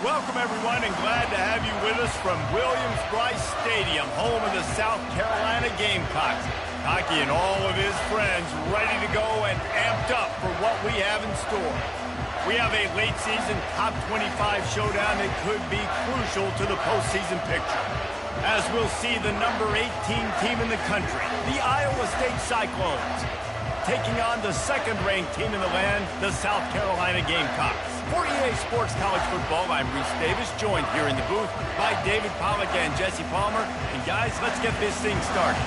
Welcome, everyone, and glad to have you with us from Williams-Brice Stadium, home of the South Carolina Gamecocks. Hockey and all of his friends ready to go and amped up for what we have in store. We have a late-season top 25 showdown that could be crucial to the postseason picture, as we'll see the number 18 team in the country, the Iowa State Cyclones, taking on the second-ranked team in the land, the South Carolina Gamecocks. For EA Sports College Football, I'm Reese Davis, joined here in the booth by David Pollack and Jesse Palmer. And guys, let's get this thing started.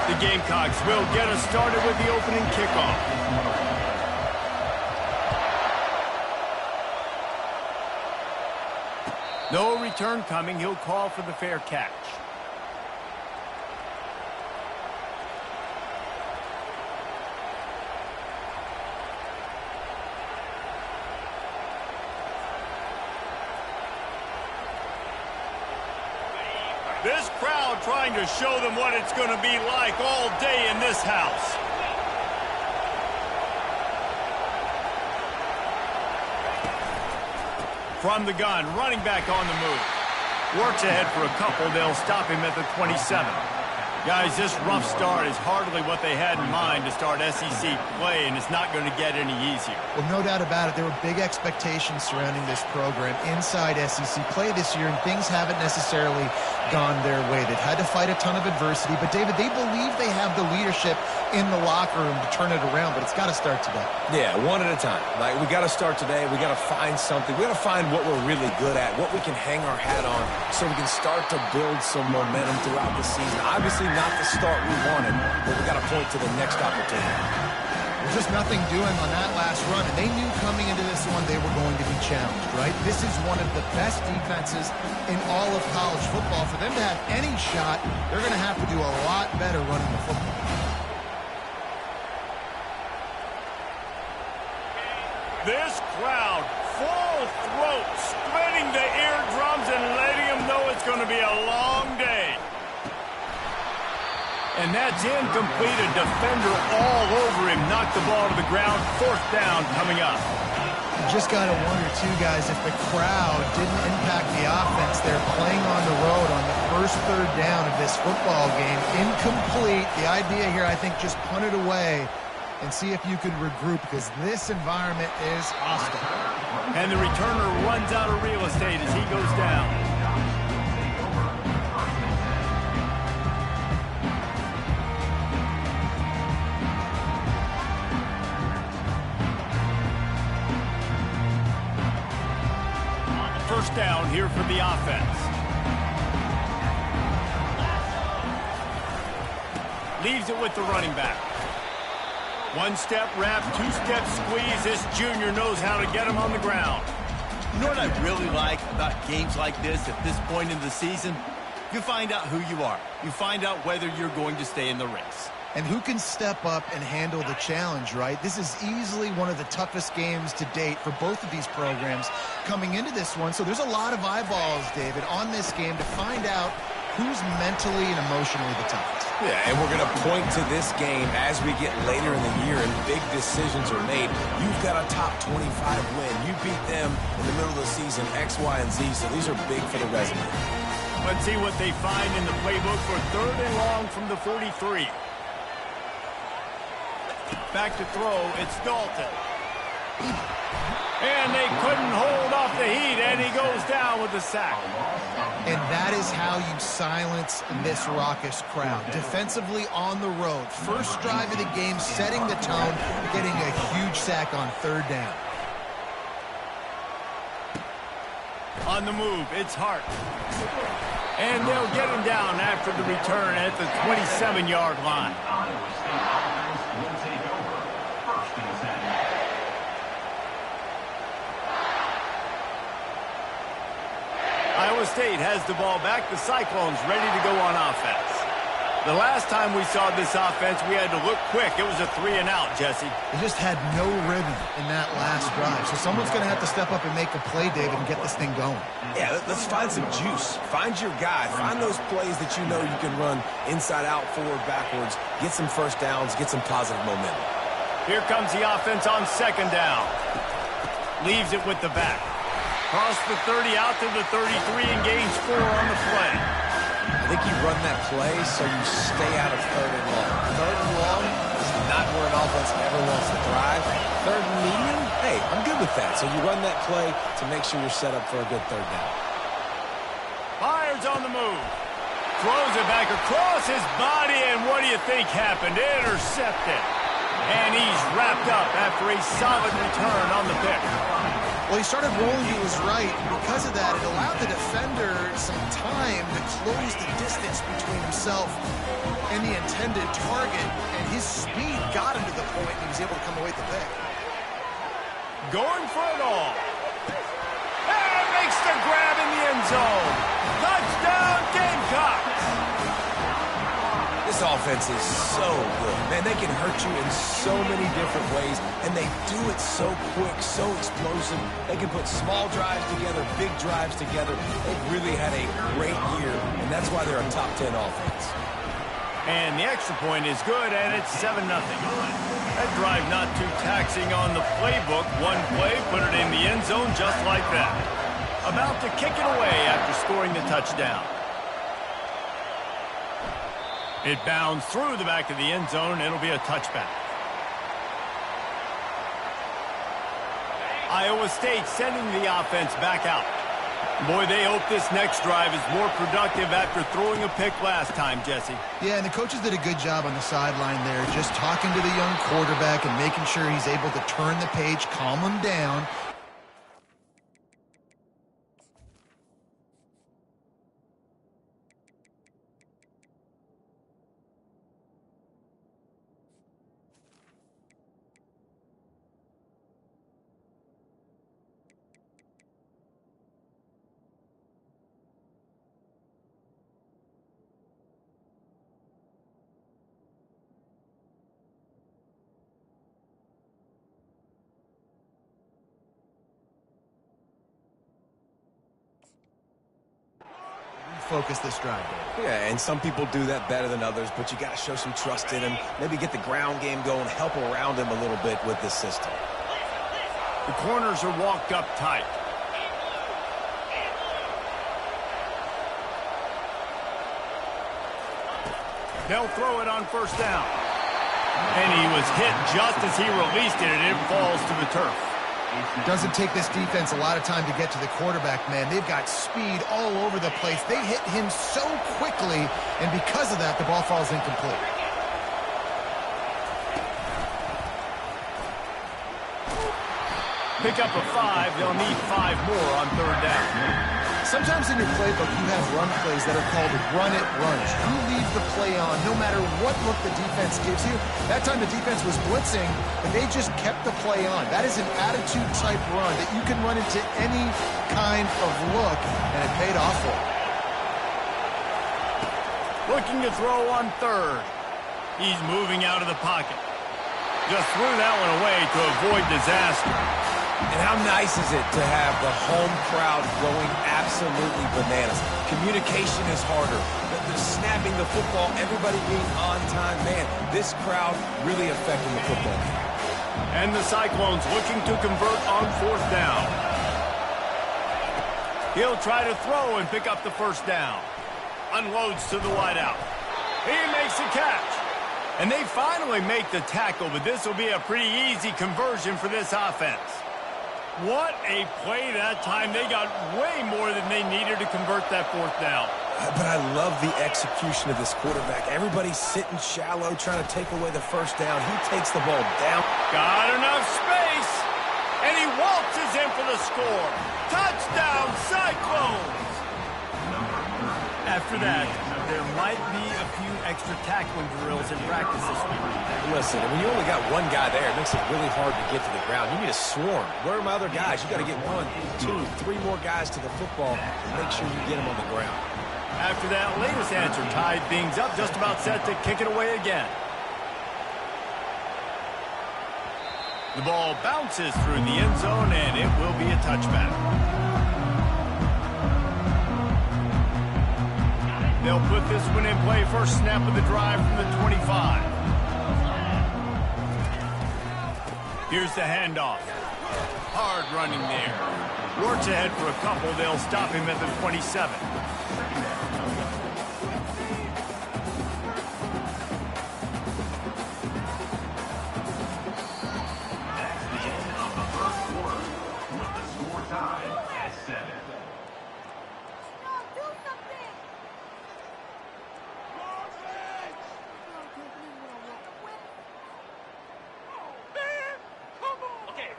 The Gamecocks will get us started with the opening kickoff. No return coming. He'll call for the fair catch. This crowd trying to show them what it's going to be like all day in this house. From the gun, running back on the move. Works ahead for a couple. They'll stop him at the 27. Guys, this rough start is hardly what they had in mind to start SEC play, and it's not going to get any easier. Well, no doubt about it. There were big expectations surrounding this program inside SEC play this year, and things haven't necessarily gone their way. They've had to fight a ton of adversity, but, David, they believe they have the leadership in the locker room to turn it around, but it's got to start today. Yeah, one at a time. Like, we got to start today. We got to find something. We got to find what we're really good at, what we can hang our hat on, so we can start to build some momentum throughout the season. Obviously, not the start we wanted, but we got to point to the next opportunity. There's just nothing doing on that last run, and they knew coming into this one they were going to be challenged, right? This is one of the best defenses in all of college football. For them to have any shot, they're going to have to do a lot better running the football. This crowd, full throat, splitting the eardrums and letting them know it's going to be a long day. And that's incomplete. A defender all over him. Knocked the ball to the ground. Fourth down coming up. You just got to wonder, too, guys, if the crowd didn't impact the offense. They're playing on the road on the first third down of this football game. Incomplete. The idea here, I think, just punt it away and see if you can regroup, because this environment is hostile. And the returner runs out of real estate as he goes down. First down here for the offense. Leaves it with the running back. One-step wrap, two-step squeeze. This junior knows how to get him on the ground. You know what I really like about games like this at this point in the season? You find out who you are. You find out whether you're going to stay in the race. And who can step up and handle the challenge, right? This is easily one of the toughest games to date for both of these programs coming into this one. So there's a lot of eyeballs, David, on this game to find out who's mentally and emotionally the toughest. Yeah, and we're going to point to this game as we get later in the year and big decisions are made. You've got a top 25 win. You beat them in the middle of the season, X, Y, and Z, so these are big for the resume. Let's see what they find in the playbook for third and long from the 43. Back to throw, it's Dalton. And they couldn't hold off the heat, and he goes down with the sack. And that is how you silence this raucous crowd. Defensively on the road. First drive of the game, setting the tone, getting a huge sack on third down. On the move, it's Hart. And they'll get him down after the return at the 27-yard line. Iowa State has the ball back. The Cyclones ready to go on offense. The last time we saw this offense, we had to look quick. It was a 3-and-out, Jesse. They just had no rhythm in that last drive. So someone's going to have to step up and make a play, David, and get this thing going. Yeah, let's find some juice. Find your guy. Find those plays that you know you can run inside out, forward, backwards. Get some first downs. Get some positive momentum. Here comes the offense on 2nd down. Leaves it with the back. Cross the 30 out to the 33 and gains 4 on the play. I think you run that play so you stay out of 3rd and long. 3rd and long is not where an offense ever wants to thrive. 3rd and medium, hey, I'm good with that. So you run that play to make sure you're set up for a good 3rd down. Fires on the move. Throws it back across his body, and what do you think happened? Intercepted. And he's wrapped up after a solid return on the pick. Well, he started rolling to his right, and because of that, it allowed the defender some time to close the distance between himself and the intended target, and his speed got him to the point, and he was able to come away with the pick. Going for it all. And makes the grab in the end zone. Touchdown, Gamecocks! This offense is so good. Man, they can hurt you in so many different ways, and they do it so quick, so explosive. They can put small drives together, big drives together. They've really had a great year, and that's why they're a top 10 offense. And the extra point is good, and it's 7-0. That drive not too taxing on the playbook. One play, put it in the end zone just like that. About to kick it away after scoring the touchdown. It bounds through the back of the end zone. It'll be a touchback. Iowa State sending the offense back out. Boy, they hope this next drive is more productive after throwing a pick last time, Jesse. Yeah, and the coaches did a good job on the sideline there, just talking to the young quarterback and making sure he's able to turn the page, calm him down. Focus this drive, Dave. Yeah, and some people do that better than others, but you got to show some trust in him. Maybe get the ground game going, help around him a little bit with this system. The corners are walked up tight. They'll throw it on 1st down. And he was hit just as he released it, and it falls to the turf. It doesn't take this defense a lot of time to get to the quarterback, man. They've got speed all over the place. They hit him so quickly, and because of that, the ball falls incomplete. Pick up a 5. They'll need 5 more on 3rd down. Sometimes in your playbook, you have run plays that are called run-it runs. You leave the play on no matter what look the defense gives you. That time the defense was blitzing, but they just kept the play on. That is an attitude-type run that you can run into any kind of look, and it paid off for him. Looking to throw on 3rd. He's moving out of the pocket. Just threw that one away to avoid disaster. And how nice is it to have the home crowd going absolutely bananas? Communication is harder. The snapping the football, everybody being on time. Man, this crowd really affecting the football game. And the Cyclones looking to convert on 4th down. He'll try to throw and pick up the 1st down. Unloads to the wideout. He makes a catch. And they finally make the tackle, but this will be a pretty easy conversion for this offense. What a play that time. They got way more than they needed to convert that 4th down. But I love the execution of this quarterback. Everybody's sitting shallow, trying to take away the 1st down. He takes the ball down. Got enough space. And he waltzes in for the score. Touchdown, Cyclones! After that, there might be a few extra tackling drills in practice this week. Listen, when you only got one guy there, it makes it really hard to get to the ground. You need a swarm. Where are my other guys? You got to get 1, 2, 3 more guys to the football and make sure you get them on the ground. After that latest answer tied things up, just about set to kick it away again. The ball bounces through the end zone, and it will be a touchback. They'll put this one in play. First snap of the drive from the 25. Here's the handoff. Hard running there. Works ahead for a couple. They'll stop him at the 27.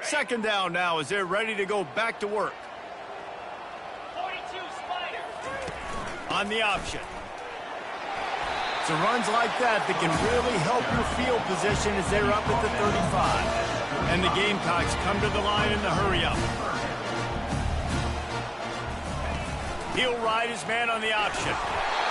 Second down now as they're ready to go back to work. 42 Spider. On the option. So runs like that can really help your field position as they're up at the 35. And the Gamecocks come to the line in the hurry up. He'll ride his man on the option.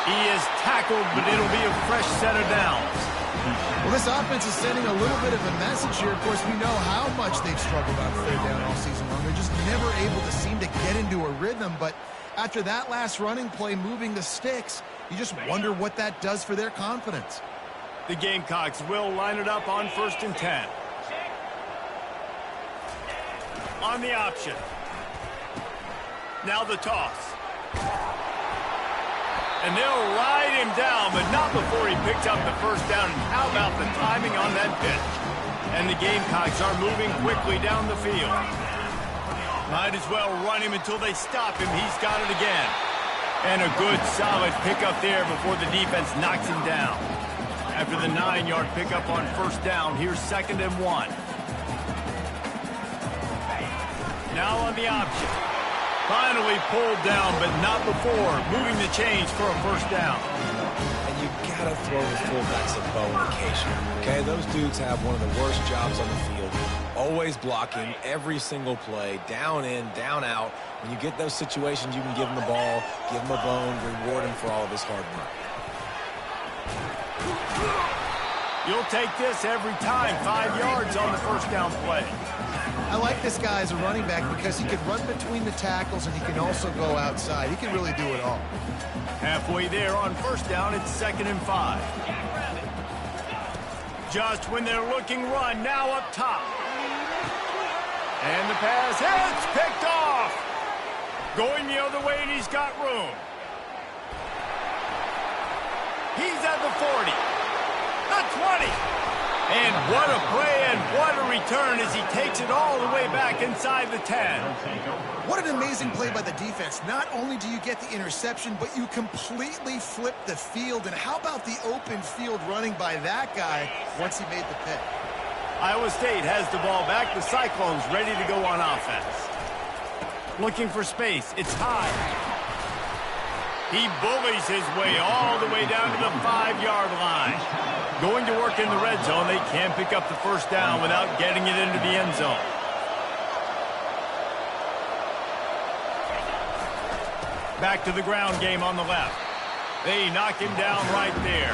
He is tackled, but it'll be a fresh set of downs. Well, this offense is sending a little bit of a message here. Of course, we know how much they've struggled on third down all season long. They're just never able to seem to get into a rhythm. But after that last running play moving the sticks, you just wonder what that does for their confidence. The Gamecocks will line it up on 1st and 10. On the option. Now the toss. And they'll ride him down, but not before he picks up the first down. And how about the timing on that pitch? And the Gamecocks are moving quickly down the field. Might as well run him until they stop him. He's got it again. And a good, solid pickup there before the defense knocks him down. After the 9-yard pickup on 1st down, here's 2nd and 1. Now on the option. Finally pulled down, but not before moving the chains for a 1st down. And you gotta throw the fullbacks a bone occasionally. Okay, those dudes have one of the worst jobs on the field. Always blocking every single play, down in, down out. When you get those situations, you can give him the ball, give him a bone, reward him for all of his hard work. You'll take this every time. 5 yards on the 1st down play. I like this guy as a running back because he can run between the tackles and he can also go outside. He can really do it all. Halfway there on 1st down, it's 2nd and 5. Just when they're looking run, now up top. And the pass hits, picked off. Going the other way, and he's got room. He's at the 40. The 20. And what a play and what a return as he takes it all the way back inside the 10. What an amazing play by the defense. Not only do you get the interception, but you completely flip the field. And how about the open field running by that guy once he made the pick? Iowa State has the ball back. The Cyclones ready to go on offense. Looking for space. It's high. He bullies his way all the way down to the 5-yard line. Going to work in the red zone. They can't pick up the 1st down without getting it into the end zone. Back to the ground game on the left. They knock him down right there.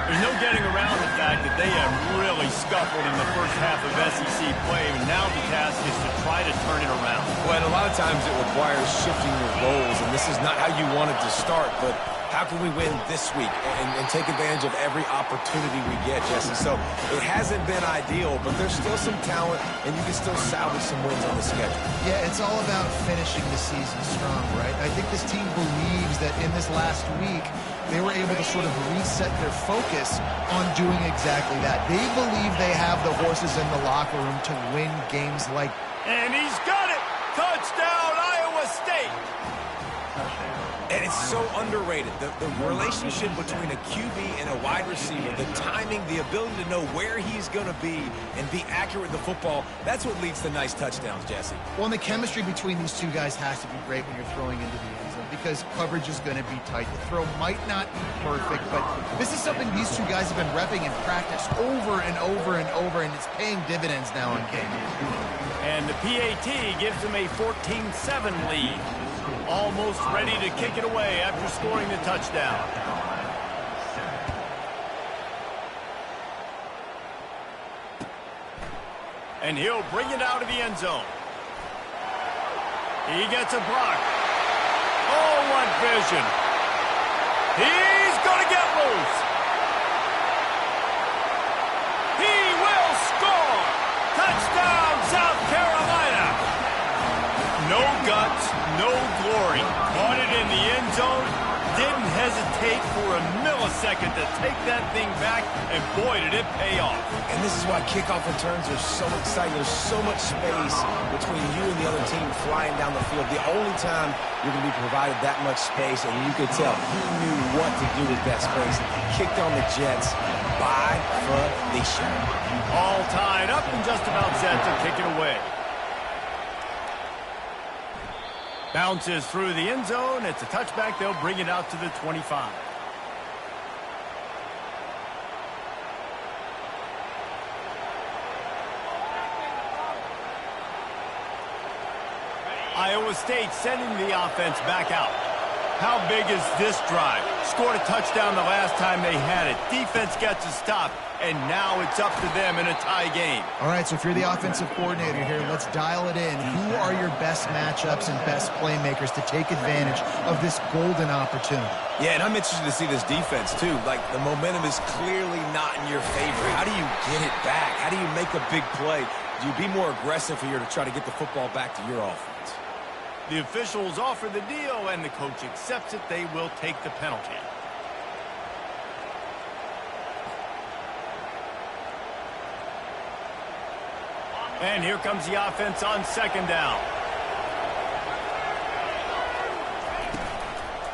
There's no getting around the fact that they have really scuffled in the first half of SEC play. And now the task is to try to turn it around. Well, and a lot of times it requires shifting your roles, and this is not how you wanted to start, but how can we win this week and take advantage of every opportunity we get, Jesse? So it hasn't been ideal, but there's still some talent, and you can still salvage some wins on the schedule. Yeah, it's all about finishing the season strong, right? I think this team believes that in this last week, they were able to sort of reset their focus on doing exactly that. They believe they have the horses in the locker room to win games like... And he's got it! Touchdown, Iowa State! And it's so underrated. The relationship between a QB and a wide receiver, the timing, the ability to know where he's going to be and be accurate with the football, that's what leads to nice touchdowns, Jesse. Well, and the chemistry between these two guys has to be great when you're throwing into the end zone because coverage is going to be tight. The throw might not be perfect, but this is something these two guys have been repping in practice over and over and over, and it's paying dividends now in game. And the PAT gives them a 14-7 lead. Almost ready to kick it away after scoring the touchdown. And he'll bring it out of the end zone. He gets a block. Oh, what vision. He's going to get loose. He will score. Touchdown, South Carolina. No guts, no glory. Caught it in the end zone. Didn't hesitate for a millisecond to take that thing back, and boy, did it pay off. And this is why kickoff returns are so exciting. There's so much space between you and the other team flying down the field. The only time you're going to be provided that much space, and you could tell he knew what to do with that space. Kicked on the Jets by Felicia. All tied up and just about set to kick it away. Bounces through the end zone. It's a touchback. They'll bring it out to the 25. Iowa State sending the offense back out. How big is this drive? Scored a touchdown the last time they had it. Defense gets a stop, and now it's up to them in a tie game. All right, so if you're the offensive coordinator here, let's dial it in. Who are your best matchups and best playmakers to take advantage of this golden opportunity? Yeah, and I'm interested to see this defense, too. Like, the momentum is clearly not in your favor. How do you get it back? How do you make a big play? Do you be more aggressive here to try to get the football back to your offense? The officials offer the deal, and the coach accepts it. They will take the penalty. And here comes the offense on second down.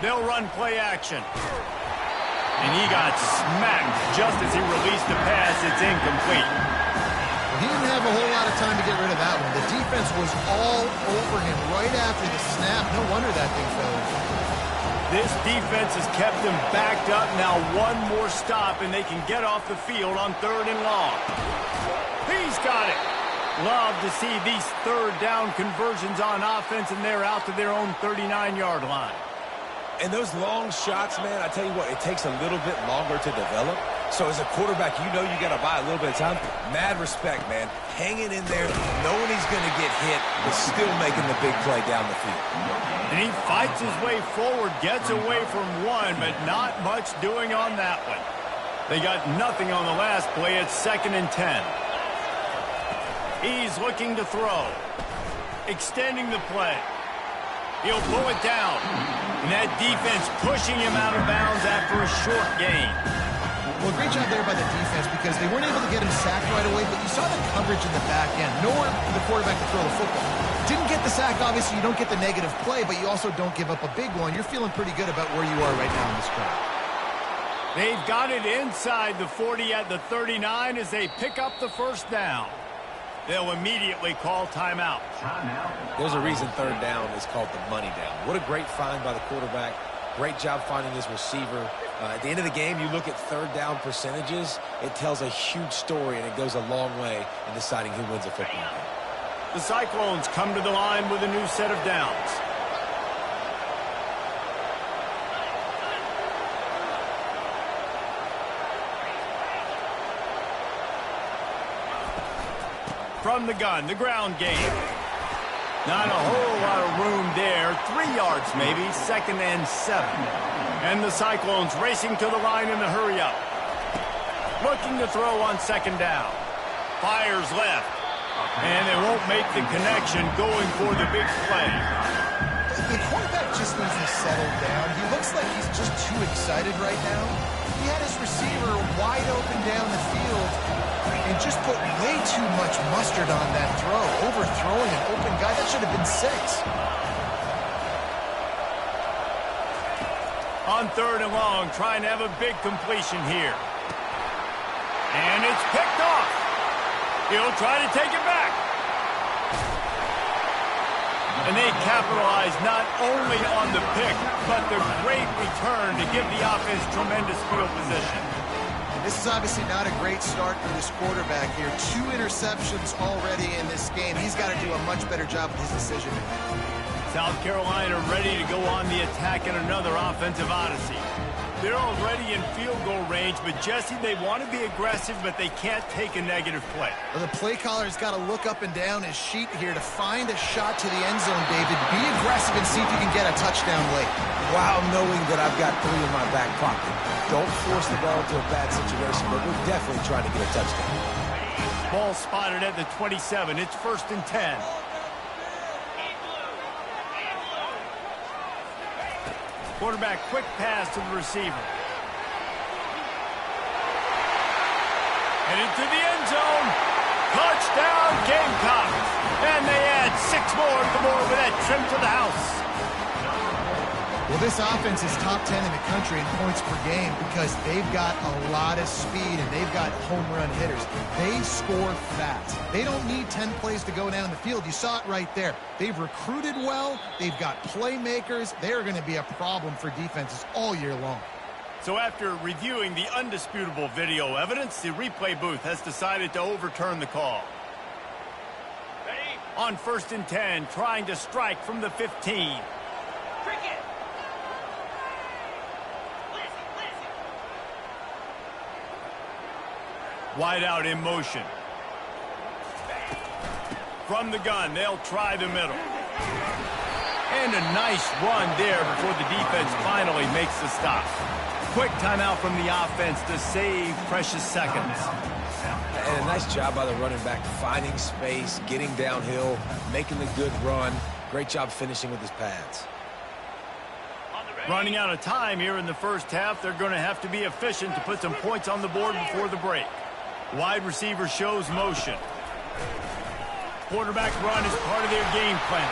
They'll run play action. And he got smacked just as he released the pass. It's incomplete. He didn't have a whole lot of time to get rid of that one. The defense was all over him right after the snap. No wonder that thing fell. This defense has kept them backed up. Now one more stop, and they can get off the field on 3rd and long. He's got it. Love to see these 3rd down conversions on offense, and they're out to their own 39-yard line. And those long shots, man, I tell you what, it takes a little bit longer to develop. So as a quarterback, you know you got to buy a little bit of time. Mad respect, man. Hanging in there, knowing he's going to get hit, but still making the big play down the field. And he fights his way forward, gets away from one, but not much doing on that one. They got nothing on the last play. It's 2nd and 10. He's looking to throw. Extending the play. He'll pull it down. And that defense pushing him out of bounds after a short gain. Well, great job there by the defense because they weren't able to get him sacked right away, but you saw the coverage in the back end. Nowhere for the quarterback to throw the football. Didn't get the sack, obviously. You don't get the negative play, but you also don't give up a big one. You're feeling pretty good about where you are right now in this drive. They've got it inside the 40 at the 39 as they pick up the 1st down. They'll immediately call timeout. There's a reason 3rd down is called the money down. What a great find by the quarterback. Great job finding his receiver. At the end of the game, you look at 3rd down percentages. It tells a huge story, and it goes a long way in deciding who wins a football game. The Cyclones come to the line with a new set of downs. From the gun, the ground game. Not a whole lot of room there. 3 yards maybe, 2nd and 7. And the Cyclones racing to the line in the hurry-up. Looking to throw on 2nd down. Fires left. And they won't make the connection going for the big play. The quarterback just needs to settle down. He looks like he's just too excited right now. He had his receiver wide open down the field and just put way too much mustard on that throw, overthrowing an open guy. That should have been 6. On 3rd and long, trying to have a big completion here. And it's picked off. He'll try to take it back. And they capitalize not only on the pick, but the great return to give the offense tremendous field position. This is obviously not a great start for this quarterback here. 2 interceptions already in this game. He's got to do a much better job with his decision making. South Carolina ready to go on the attack in another offensive odyssey. They're already in field goal range, but Jesse, they want to be aggressive, but they can't take a negative play. Well, the play caller's got to look up and down his sheet here to find a shot to the end zone, David. Be aggressive and see if you can get a touchdown late. While knowing that I've got 3 in my back pocket. Don't force the ball into a bad situation, but we're definitely trying to get a touchdown. Ball spotted at the 27. It's 1st and 10. Quarterback, quick pass to the receiver. And into the end zone. Touchdown, Gamecocks. And they add 6 more to the board with that trip to the house. Well, this offense is top 10 in the country in points per game because they've got a lot of speed and they've got home run hitters. They score fast. They don't need 10 plays to go down the field. You saw it right there. They've recruited well. They've got playmakers. They're going to be a problem for defenses all year long. So after reviewing the undisputable video evidence, the replay booth has decided to overturn the call. Ready? On 1st and 10, trying to strike from the 15. Cricket. Wide out in motion. From the gun, they'll try the middle. And a nice run there before the defense finally makes the stop. Quick timeout from the offense to save precious seconds. And a nice job by the running back, finding space, getting downhill, making the good run. Great job finishing with his pads. Running out of time here in the first half, they're going to have to be efficient to put some points on the board before the break. Wide receiver shows motion. Quarterback run is part of their game plan.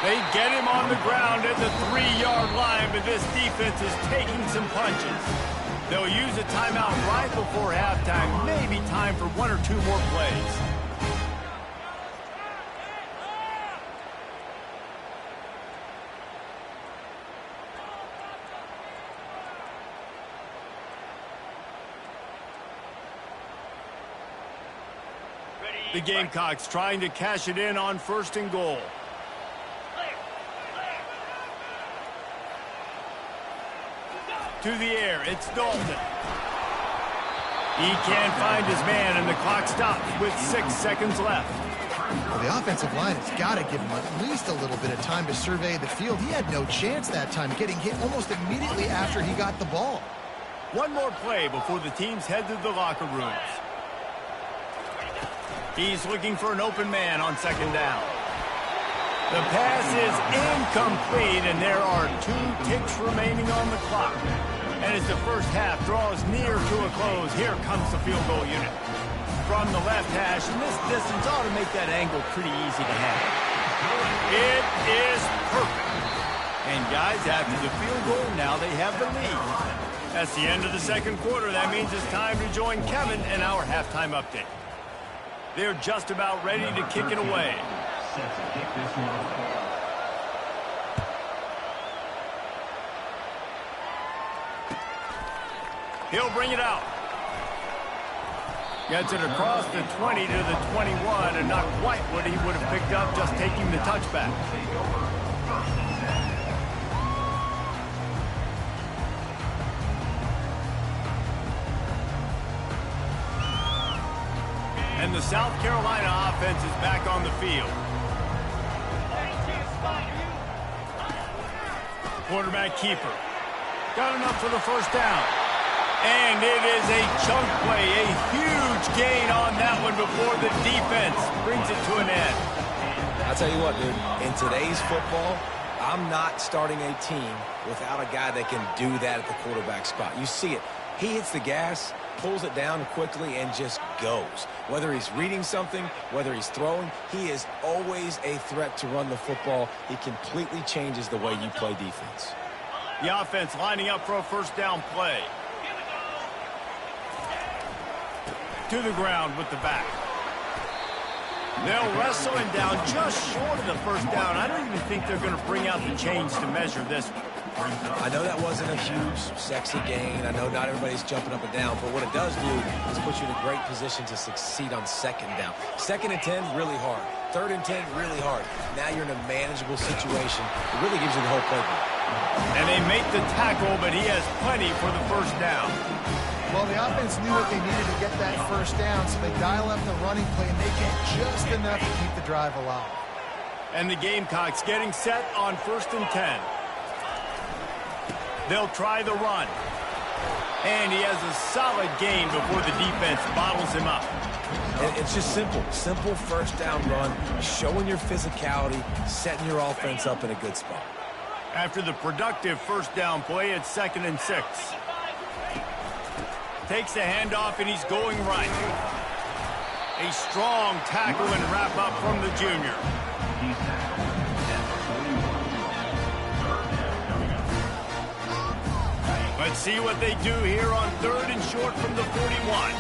They get him on the ground at the 3-yard line, but this defense is taking some punches. They'll use a timeout right before halftime, maybe time for 1 or 2 more plays. The Gamecocks trying to cash it in on 1st and goal. To the air, it's Dalton. He can't find his man, and the clock stops with 6 seconds left. Well, the offensive line has got to give him at least a little bit of time to survey the field. He had no chance that time, getting hit almost immediately after he got the ball. One more play before the teams head to the locker rooms. He's looking for an open man on 2nd down. The pass is incomplete, and there are 2 ticks remaining on the clock. And as the first half draws near to a close, here comes the field goal unit. From the left hash, and this distance ought to make that angle pretty easy to have. It is perfect. And guys, after the field goal, now they have the lead. That's the end of the 2nd quarter. That means it's time to join Kevin in our halftime update. They're just about ready to kick it away. He'll bring it out. Gets it across the 20 to the 21, and not quite what he would have picked up just taking the touchback. And the South Carolina offense is back on the field. Quarterback keeper. Got enough for the 1st down. And it is a chunk play, a huge gain on that one before the defense brings it to an end. I'll tell you what, dude, in today's football, I'm not starting a team without a guy that can do that at the quarterback spot. You see it. He hits the gas, pulls it down quickly, and just goes. Whether he's reading something, whether he's throwing, he is always a threat to run the football. He completely changes the way you play defense. The offense lining up for a 1st down play. To the ground with the back. They'll wrestle him down just short of the 1st down. I don't even think they're going to bring out the chains to measure this one. I know that wasn't a huge, sexy gain. I know not everybody's jumping up and down, but what it does do is put you in a great position to succeed on 2nd down. 2nd and 10, really hard. 3rd and 10, really hard. Now you're in a manageable situation. It really gives you the whole playbook. And they make the tackle, but he has plenty for the first down. Well, the offense knew what they needed to get that first down, so they dial up the running play, and they get just enough to keep the drive alive. And the Gamecocks getting set on 1st and 10. They'll try the run. And he has a solid gain before the defense bottles him up. It's just simple. Simple first down run, showing your physicality, setting your offense up in a good spot. After the productive first down play, it's 2nd and 6. Takes the handoff, and he's going right. A strong tackle and wrap up from the junior. Let's see what they do here on 3rd and short from the 41.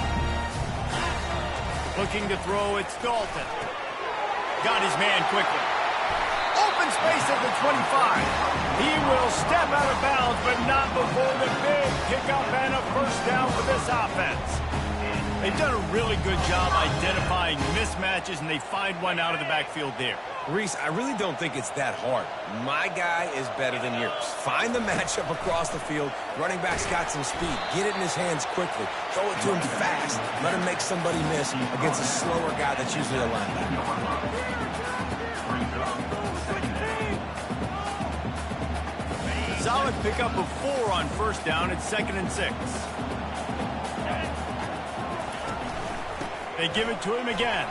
Looking to throw, it's Dalton. Got his man quickly. Open space at the 25. He will step out of bounds, but not before the big pickup and a first down for this offense. They've done a really good job identifying mismatches, and they find one out of the backfield there. Reese, I really don't think it's that hard. My guy is better than yours. Find the matchup across the field. Running back's got some speed. Get it in his hands quickly. Throw it to him fast. Let him make somebody miss against a slower guy that's usually a linebacker. Solid pickup of 4 on first down. It's 2nd and 6. They give it to him again.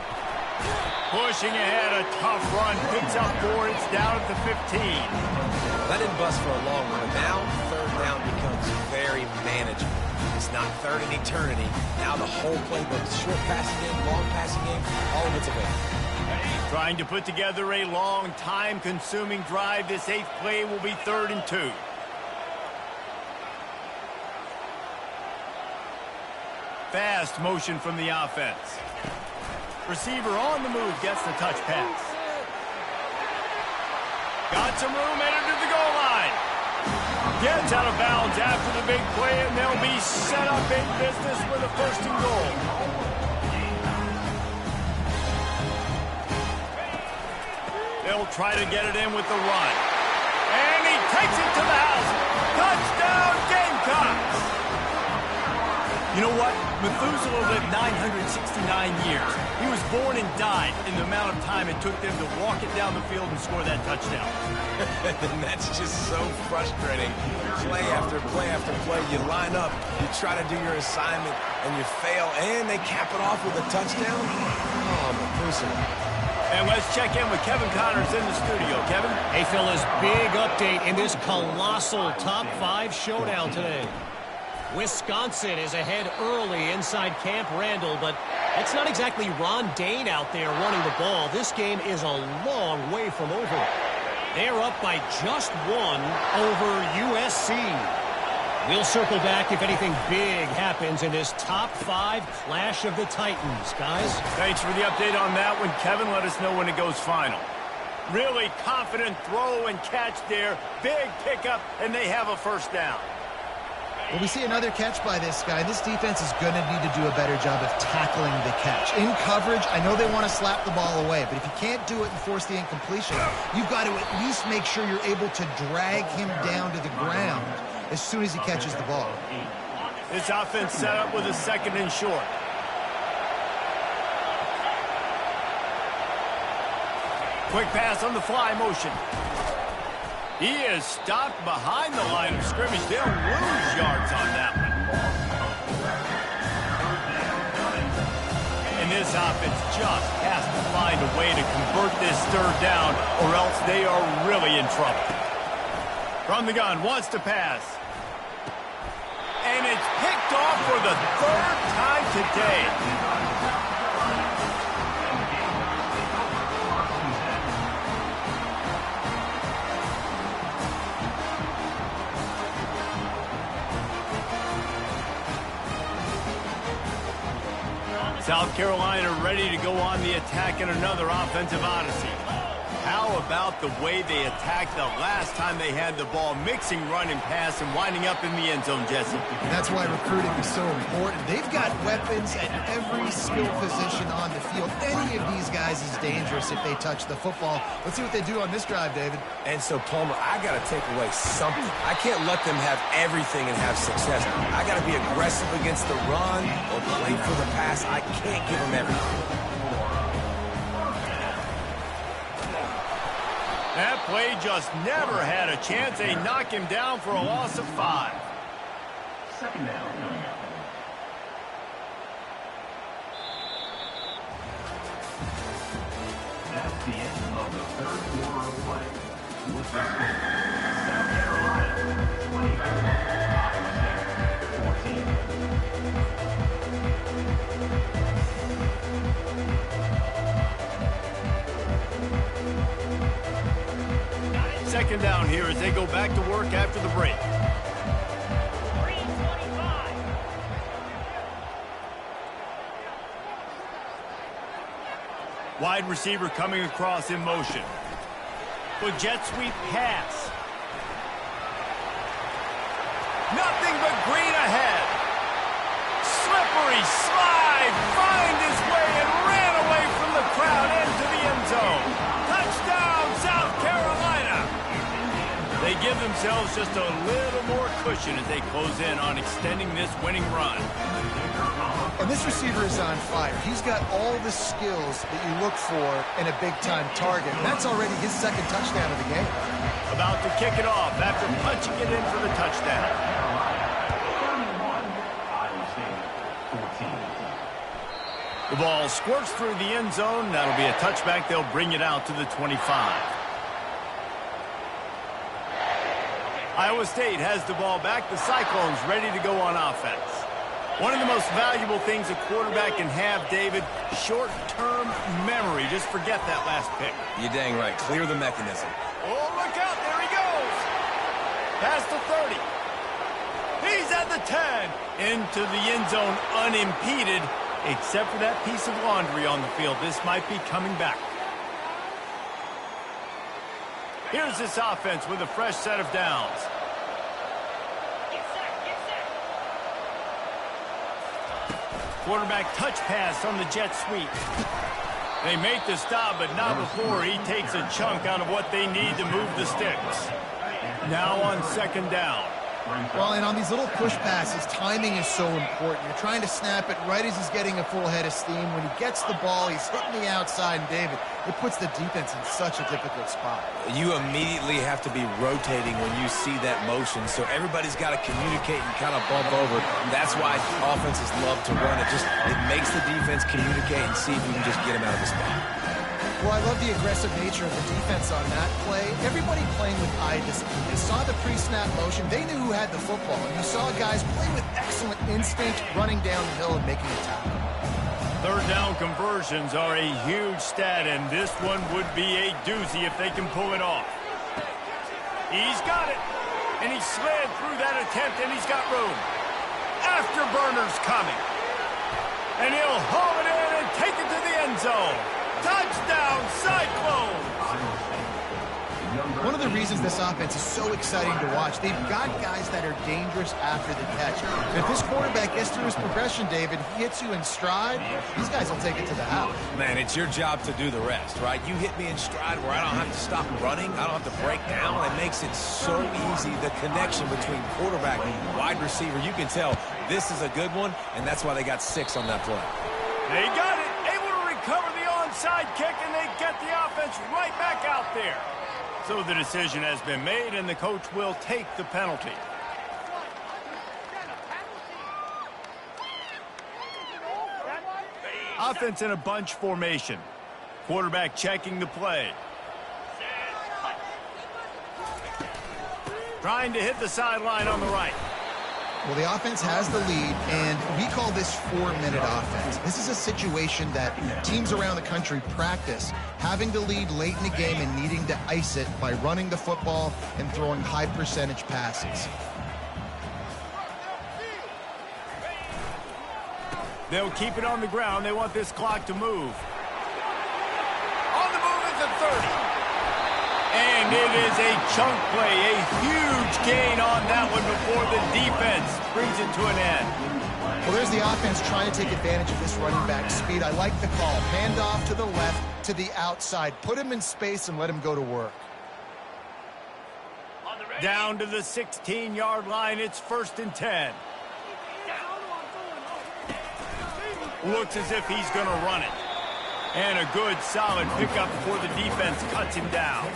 Pushing ahead, a tough run. Picks up 4. It's down at the 15. Let him bust for a long one. Now, 3rd down becomes very manageable. It's not 3rd and eternity. Now the whole playbook, short passing game, long passing game, all of it's available. Trying to put together a long, time-consuming drive. This 8th play will be 3rd and 2. Fast motion from the offense. Receiver on the move, gets the touch pass. Got some room, headed to the goal line. Gets out of bounds after the big play, and they'll be set up in business with a 1st and goal. They'll try to get it in with the run. And he takes it to the house. Touchdown, Gamecocks! You know what? Methuselah lived 969 years. He was born and died in the amount of time it took them to walk it down the field and score that touchdown. And that's just so frustrating. Play after play after play, you line up, you try to do your assignment, and you fail, and they cap it off with a touchdown? Oh, Methuselah. And let's check in with Kevin Connors in the studio. Kevin? Hey, fellas, big update in this colossal top 5 showdown today. Wisconsin is ahead early inside Camp Randall, but it's not exactly Ron Dane out there running the ball. This game is a long way from over. They're up by just 1 over USC. We'll circle back if anything big happens in this top 5 clash of the Titans, guys. Thanks for the update on that one, Kevin. Let us know when it goes final. Really confident throw and catch there. Big pickup, and they have a first down. Well, we see another catch by this guy. This defense is going to need to do a better job of tackling the catch. In coverage, I know they want to slap the ball away, but if you can't do it and force the incompletion, you've got to at least make sure you're able to drag him down to the ground as soon as he catches the ball. This offense set up with a 2nd and short. Quick pass on the fly motion. He is stopped behind the line of scrimmage. They'll lose yards on that one. And this offense just has to find a way to convert this 3rd down, or else they are really in trouble. From the gun, wants to pass. And it's picked off for the 3rd time today. South Carolina ready to go on the attack in another offensive odyssey. How about the way they attacked the last time they had the ball, mixing run and pass and winding up in the end zone, Jesse? That's why recruiting is so important. They've got weapons at every skill position on the field. Any of these guys is dangerous if they touch the football. Let's see what they do on this drive, David. And so, Palmer, I got to take away something. I can't let them have everything and have success. I got to be aggressive against the run or play for the pass. I can't give them everything. That play just never had a chance. They knock him down for a loss of 5. Second down. That's the end of the third quarter of play. With the score, South Carolina 24, Iowa State 14. Second down here as they go back to work after the break. 3:25. Wide receiver coming across in motion. With jet sweep pass. Nothing but green ahead. Slippery slide. Find his way and ran away from the crowd into the end zone. Touchdown, South Carolina. They give themselves just a little more cushion as they close in on extending this winning run. And this receiver is on fire. He's got all the skills that you look for in a big-time target. And that's already his second touchdown of the game. About to kick it off after punching it in for the touchdown. 31, Iowa State 14. The ball squirts through the end zone. That'll be a touchback. They'll bring it out to the 25. Iowa State has the ball back. The Cyclones ready to go on offense. One of the most valuable things a quarterback can have, David, short-term memory. Just forget that last pick. You're dang right. Clear the mechanism. Oh, look out. There he goes. Past the 30. He's at the 10. Into the end zone unimpeded, except for that piece of laundry on the field. This might be coming back. Here's this offense with a fresh set of downs. Get set, get set. Quarterback touch pass on the jet sweep. They make the stop, but not before he takes a chunk out of what they need to move the sticks. Now on second down. Well, and on these little push passes, timing is so important. You're trying to snap it right as he's getting a full head of steam. When he gets the ball, he's hitting the outside, and David, it puts the defense in such a difficult spot. You immediately have to be rotating when you see that motion, so everybody's got to communicate and kind of bump over. That's why offenses love to run it. It makes the defense communicate and see if you can just get him out of the spot. Well, I love the aggressive nature of the defense on that play. Everybody playing with eye discipline. They saw the pre-snap motion. They knew who had the football. And you saw guys play with excellent instinct, running down the hill and making a tackle. Third down conversions are a huge stat, and this one would be a doozy if they can pull it off. He's got it. And he slid through that attempt, and he's got room. Afterburner's coming. And he'll haul it in and take it to the end zone. Touchdown, Cyclones! One of the reasons this offense is so exciting to watch, they've got guys that are dangerous after the catch. If this quarterback gets through his progression, David, he hits you in stride, these guys will take it to the house. Man, it's your job to do the rest, right? You hit me in stride where I don't have to stop running. I don't have to break down. It makes it so easy. The connection between quarterback and wide receiver, you can tell this is a good one, and that's why they got 6 on that play. They got it. Able to recover the onside kick, and they get the offense right back out there. So the decision has been made, and the coach will take the penalty. Offense in a bunch formation. Quarterback checking the play. Trying to hit the sideline on the right. Well, the offense has the lead, and we call this 4-minute offense. This is a situation that teams around the country practice, having the lead late in the game and needing to ice it by running the football and throwing high-percentage passes. They'll keep it on the ground. They want this clock to move. On the move is the 30. And it is a chunk play, a huge gain on that one before the defense brings it to an end. Well, there's the offense trying to take advantage of this running back speed. I like the call. Hand off to the left, to the outside. Put him in space and let him go to work. Down to the 16-yard line. It's 1st and 10. Looks as if he's going to run it. And a good, solid pickup before the defense cuts him down.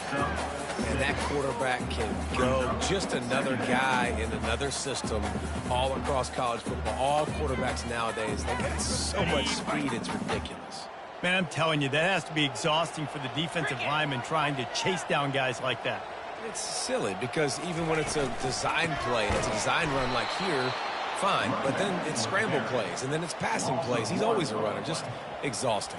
And that quarterback can go. Just another guy in another system all across college football. All quarterbacks nowadays, they got so much speed, it's ridiculous. Man, I'm telling you, that has to be exhausting for the defensive lineman trying to chase down guys like that. It's silly because even when it's a design play, it's a design run like here, fine, but then it's scramble plays, and then it's passing plays. He's always a runner, just exhausting.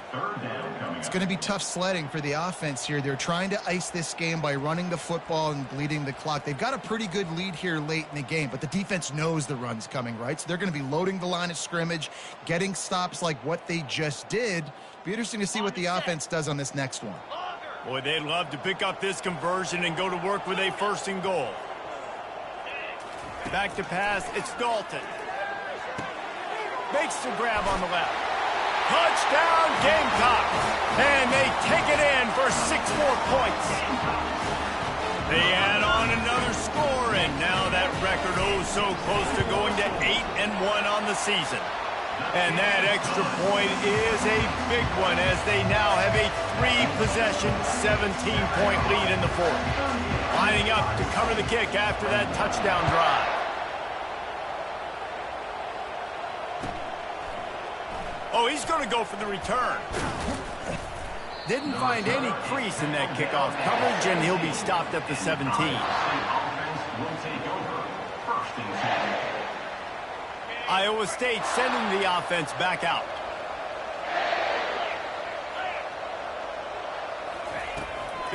It's going to be tough sledding for the offense here. They're trying to ice this game by running the football and bleeding the clock. They've got a pretty good lead here late in the game, but the defense knows the run's coming, right? So they're going to be loading the line of scrimmage, getting stops like what they just did. Be interesting to see what the offense does on this next one. Boy, they'd love to pick up this conversion and go to work with a 1st and goal. Back to pass, it's Dalton. Makes the grab on the left. Touchdown, Gamecocks! And they take it in for 6 more points. They add on another score, and now that record so close to going to 8-1 on the season. And that extra point is a big one as they now have a 3-possession, 17-point lead in the 4th. Lining up to cover the kick after that touchdown drive. Oh, he's going to go for the return. Didn't find any crease in that kickoff coverage, and he'll be stopped at the 17. Iowa State sending the offense back out.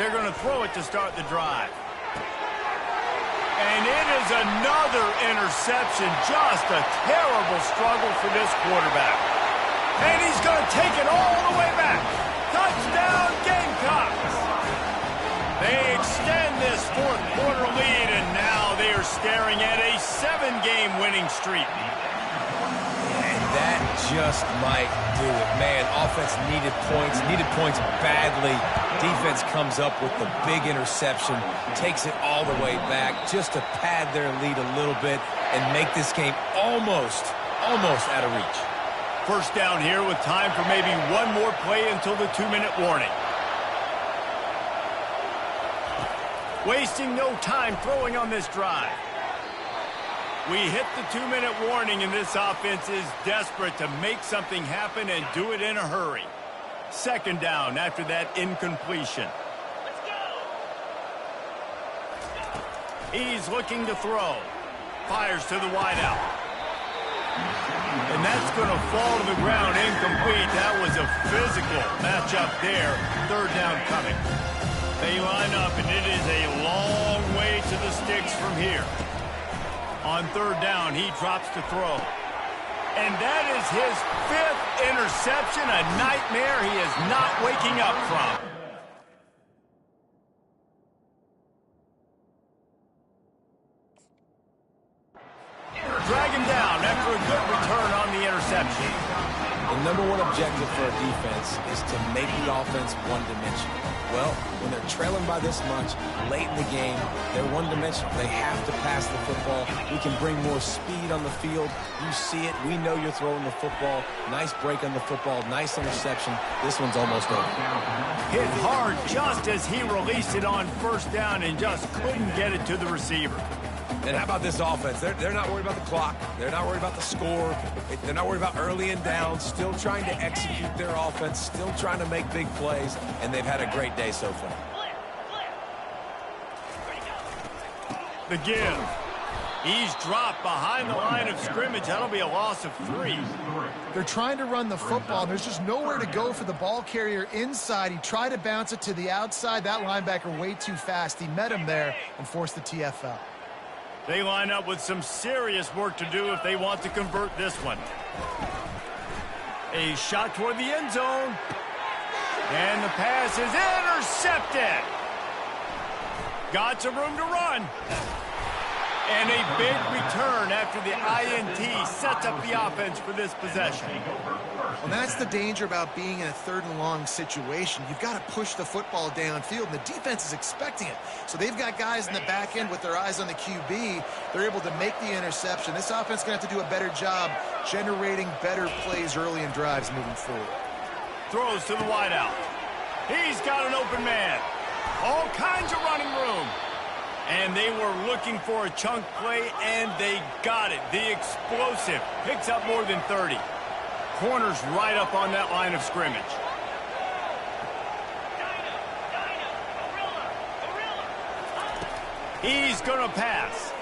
They're going to throw it to start the drive. And it is another interception. Just a terrible struggle for this quarterback. And he's going to take it all the way back. Touchdown, Gamecocks. They extend this 4th quarter lead, and now they are staring at a 7-game winning streak. And that just might do it. Man, offense needed points badly. Defense comes up with the big interception, takes it all the way back just to pad their lead a little bit and make this game almost out of reach. 1st down here with time for maybe one more play until the 2-minute warning. Wasting no time throwing on this drive. We hit the 2-minute warning, and this offense is desperate to make something happen and do it in a hurry. 2nd down after that incompletion. Let's go. He's looking to throw. Fires to the wideout. And that's going to fall to the ground incomplete. That was a physical matchup there. 3rd down coming. They line up, and it is a long way to the sticks from here. On 3rd down, he drops to throw. And that is his 5th interception, a nightmare he is not waking up from. Drag him down after a good return on the interception. The number one objective for a defense is to make the offense one-dimensional. Well, when they're trailing by this much, late in the game, they're one-dimensional. They have to pass the football. We can bring more speed on the field. You see it. We know you're throwing the football. Nice break on the football. Nice interception. This one's almost over. Hit hard just as he released it on 1st down and just couldn't get it to the receiver. And how about this offense? They're not worried about the clock. They're not worried about the score. They're not worried about early and down. Still trying to execute their offense. Still trying to make big plays. And they've had a great day so far. The give. He's dropped behind the line of scrimmage. That'll be a loss of 3. They're trying to run the football. There's just nowhere to go for the ball carrier inside. He tried to bounce it to the outside. That linebacker way too fast. He met him there and forced the TFL. They line up with some serious work to do if they want to convert this one. A shot toward the end zone. And the pass is intercepted. Got some room to run. And a big return after the INT sets up the offense for this possession. Well, that's the danger about being in a 3rd and long situation. You've got to push the football downfield, and the defense is expecting it. So they've got guys in the back end with their eyes on the QB. They're able to make the interception. This offense is going to have to do a better job generating better plays early in drives moving forward. Throws to the wideout. He's got an open man. All kinds of running room. And they were looking for a chunk play, and they got it. The explosive picks up more than 30. Corner's right up on that line of scrimmage. He's going to pass.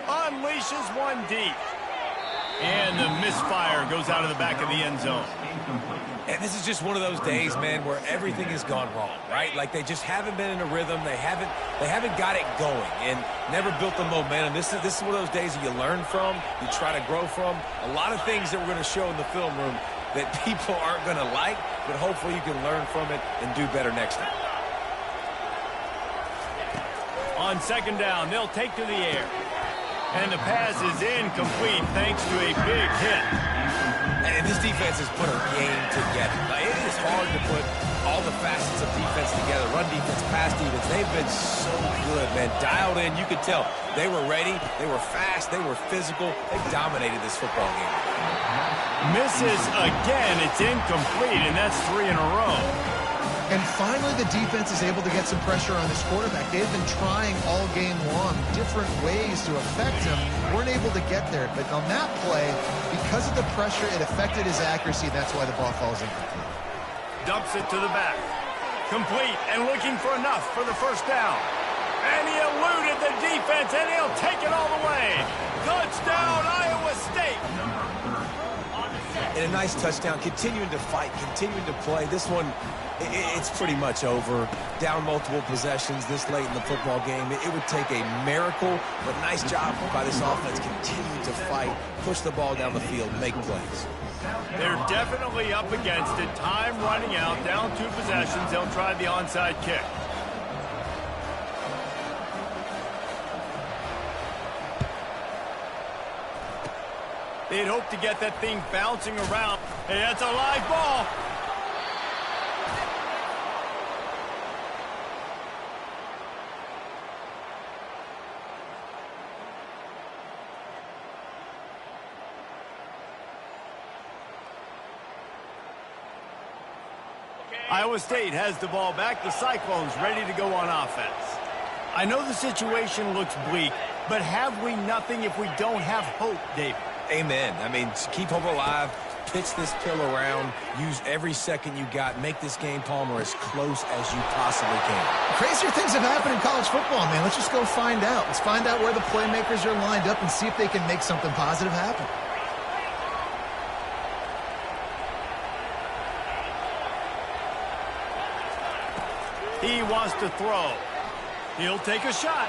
Unleashes one deep. And the misfire goes out of the back of the end zone. And this is just one of those days, man, where everything has gone wrong, right? Like they just haven't been in a rhythm. They haven't got it going and never built the momentum. This is one of those days that you learn from, you try to grow from. A lot of things that we're going to show in the film room that people aren't going to like, but hopefully you can learn from it and do better next time. On 2nd down, they'll take to the air. And the pass is incomplete thanks to a big hit. And this defense has put a game together. Like, it is hard to put all the facets of defense together. Run defense, pass defense. They've been so good, man. Dialed in. You could tell they were ready. They were fast. They were physical. They dominated this football game. Misses again. It's incomplete, and that's 3 in a row. And finally, the defense is able to get some pressure on this quarterback. They've been trying all game long different ways to affect him. Weren't able to get there. But on that play, because of the pressure, it affected his accuracy. That's why the ball falls incomplete. Dumps it to the back. Complete and looking for enough for the 1st down. And he eluded the defense, and he'll take it all the way. Touchdown, Iowa State. And a nice touchdown. Continuing to fight, continuing to play. This one, it's pretty much over. Down multiple possessions this late in the football game. It would take a miracle, but nice job by this offense. Continue to fight, push the ball down the field, make plays. They're definitely up against it. Time running out, down 2 possessions. They'll try the onside kick. They'd hope to get that thing bouncing around. Hey, that's a live ball. Iowa State has the ball back. The Cyclones ready to go on offense. I know the situation looks bleak, but have we nothing if we don't have hope, David? Amen. I mean, keep hope alive, pitch this pill around, use every second you got, make this game, Palmer, as close as you possibly can. Crazier things have happened in college football, man. Let's just go find out. Let's find out where the playmakers are lined up and see if they can make something positive happen. He wants to throw. He'll take a shot.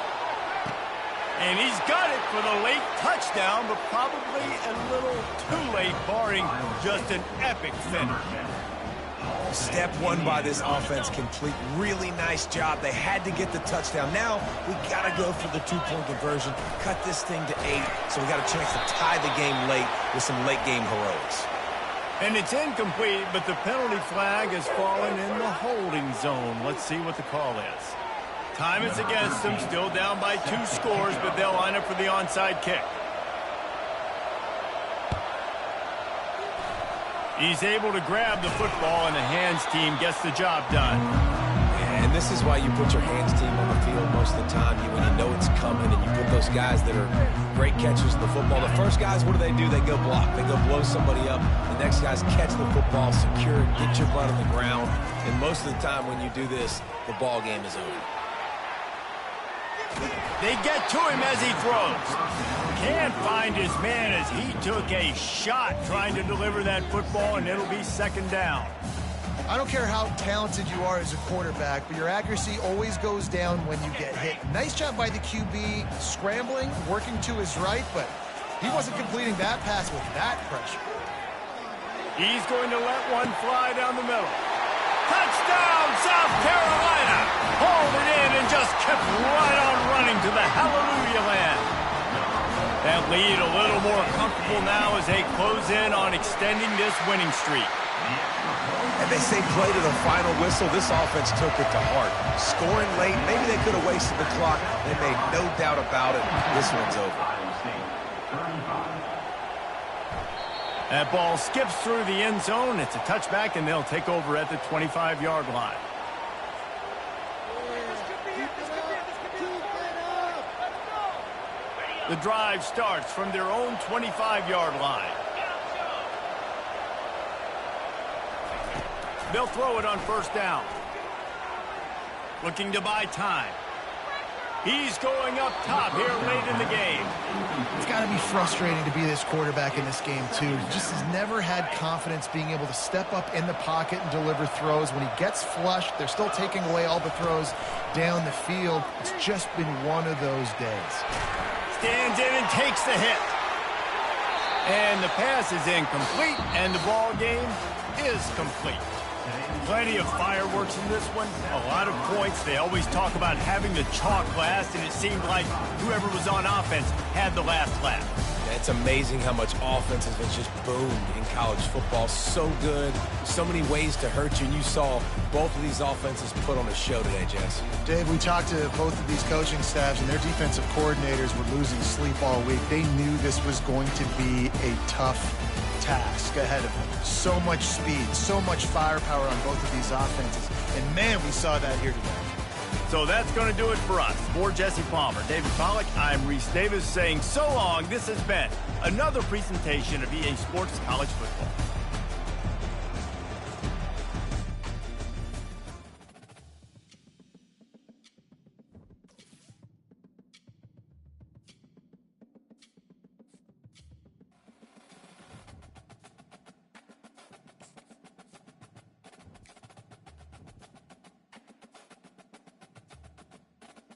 And he's got it for the late touchdown, but probably a little too late, barring just an epic finish. Step 1 by this offense complete. Really nice job. They had to get the touchdown. Now we got to go for the 2-point conversion, cut this thing to 8, so we got a chance to tie the game late with some late game heroics. And it's incomplete, but the penalty flag has fallen in the holding zone. Let's see what the call is. Time is against them, still down by 2 scores, but they'll line up for the onside kick. He's able to grab the football, and the hands team gets the job done. And this is why you put your hands team on the field most of the time when you know it's coming, and you put those guys that are great catchers of the football. The first guys, what do? They go block. They go blow somebody up. The next guys catch the football, secure it, get your butt on the ground. And most of the time when you do this, the ball game is over. They get to him as he throws. Can't find his man as he took a shot trying to deliver that football, and it'll be 2nd down. I don't care how talented you are as a quarterback, but your accuracy always goes down when you get hit. Nice job by the QB scrambling, working to his right, but he wasn't completing that pass with that pressure. He's going to let one fly down the middle. Touchdown, South Carolina! Hauled it in and just kept Hallelujah land. That lead a little more comfortable now as they close in on extending this winning streak. And they say play to the final whistle. This offense took it to heart. Scoring late, maybe they could have wasted the clock. They made no doubt about it. This one's over. That ball skips through the end zone. It's a touchback, and they'll take over at the 25-yard line. The drive starts from their own 25-yard line. They'll throw it on first down. Looking to buy time. He's going up top here late in the game. It's got to be frustrating to be this quarterback in this game, too. He just has never had confidence being able to step up in the pocket and deliver throws. When he gets flushed, they're still taking away all the throws down the field. It's just been one of those days. Stands in and takes the hit. And the pass is incomplete, and the ball game is complete. Plenty of fireworks in this one. A lot of points. They always talk about having the chalk last, and it seemed like whoever was on offense had the last laugh. It's amazing how much offense has been just boomed in college football. So good. So many ways to hurt you. And you saw both of these offenses put on a show today, Jess. Dave, we talked to both of these coaching staffs, and their defensive coordinators were losing sleep all week. They knew this was going to be a tough task ahead of them. So much speed, so much firepower on both of these offenses. And, man, we saw that here today. So that's going to do it for us. For Jesse Palmer, David Pollack, I'm Reese Davis saying so long. This has been another presentation of EA Sports College Football.